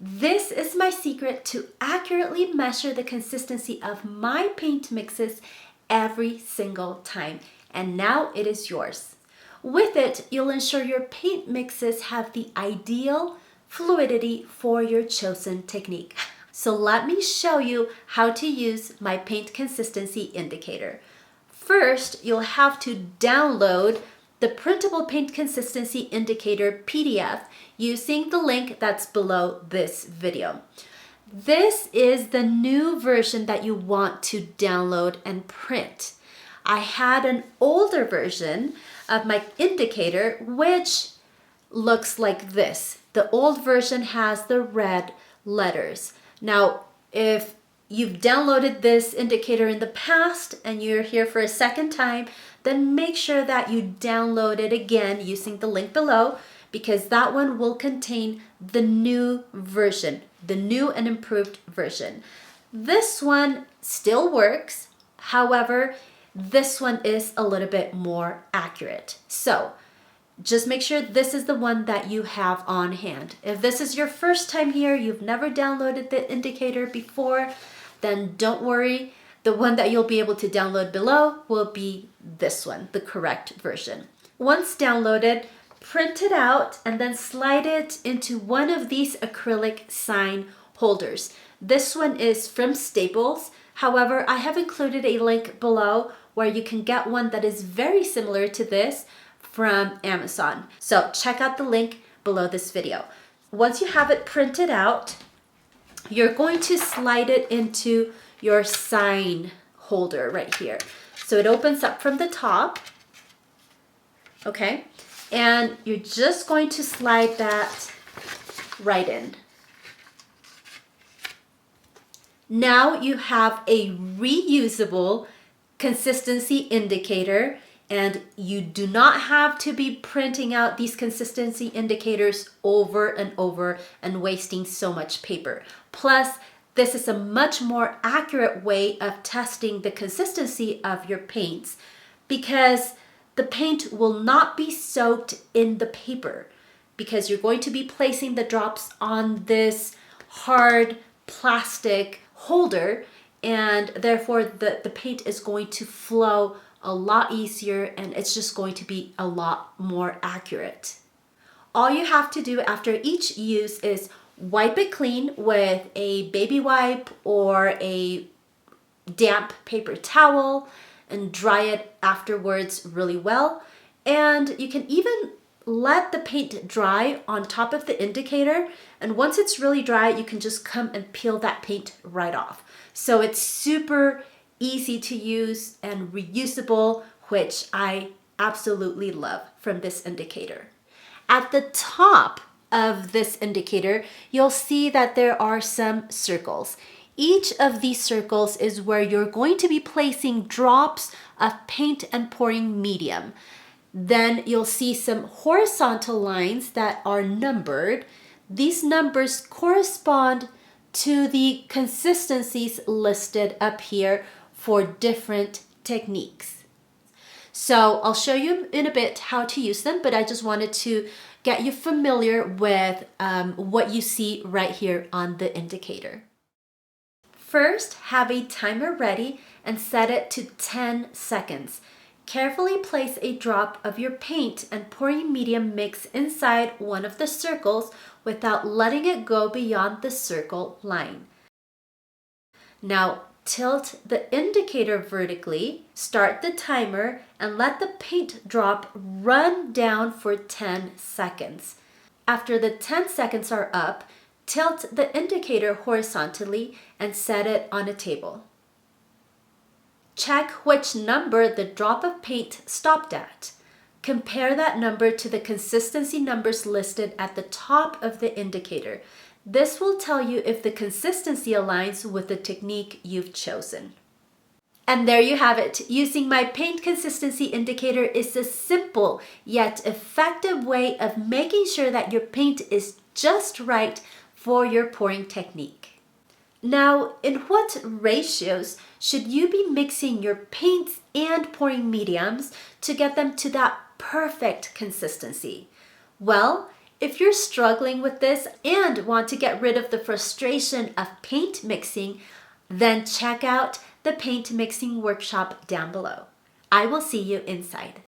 This is my secret to accurately measure the consistency of my paint mixes every single time. And now it is yours. With it, you'll ensure your paint mixes have the ideal fluidity for your chosen technique. So let me show you how to use my paint consistency indicator. First, you'll have to download the printable paint consistency indicator PDF using the link that's below this video. This is the new version that you want to download and print. I had an older version of my indicator which looks like this. The old version has the red letters. Now, if you've downloaded this indicator in the past and you're here for a second time, then make sure that you download it again using the link below, because that one will contain the new version, the new and improved version. This one still works. However, this one is a little bit more accurate. So just make sure this is the one that you have on hand. If this is your first time here, you've never downloaded the indicator before, then don't worry. The one that you'll be able to download below will be this one, the correct version. Once downloaded, print it out and then slide it into one of these acrylic sign holders. This one is from Staples. However, I have included a link below where you can get one that is very similar to this from Amazon. So check out the link below this video. Once you have it printed out, you're going to slide it into your sign holder right here. So it opens up from the top, okay? And you're just going to slide that right in. Now you have a reusable consistency indicator, and you do not have to be printing out these consistency indicators over and over and wasting so much paper. Plus, this is a much more accurate way of testing the consistency of your paints, because the paint will not be soaked in the paper, because you're going to be placing the drops on this hard plastic holder, and therefore the paint is going to flow a lot easier and it's just going to be a lot more accurate. All you have to do after each use is wipe it clean with a baby wipe or a damp paper towel and dry it afterwards really well. And you can even let the paint dry on top of the indicator, and once it's really dry, you can just come and peel that paint right off. So it's super easy to use and reusable, which I absolutely love from this indicator. At the top of this indicator, you'll see that there are some circles. Each of these circles is where you're going to be placing drops of paint and pouring medium. Then you'll see some horizontal lines that are numbered. These numbers correspond to the consistencies listed up here for different techniques. So I'll show you in a bit how to use them, but I just wanted to get you familiar with what you see right here on the indicator. First, have a timer ready and set it to 10 seconds. Carefully place a drop of your paint and pouring medium mix inside one of the circles without letting it go beyond the circle line. Now, tilt the indicator vertically, start the timer, and let the paint drop run down for 10 seconds. After the 10 seconds are up, tilt the indicator horizontally and set it on a table. Check which number the drop of paint stopped at. Compare that number to the consistency numbers listed at the top of the indicator. This will tell you if the consistency aligns with the technique you've chosen. And there you have it. Using my paint consistency indicator is a simple yet effective way of making sure that your paint is just right for your pouring technique. Now, in what ratios should you be mixing your paints and pouring mediums to get them to that perfect consistency? Well, If you're struggling with this and want to get rid of the frustration of paint mixing, then check out the paint mixing workshop down below. I will see you inside.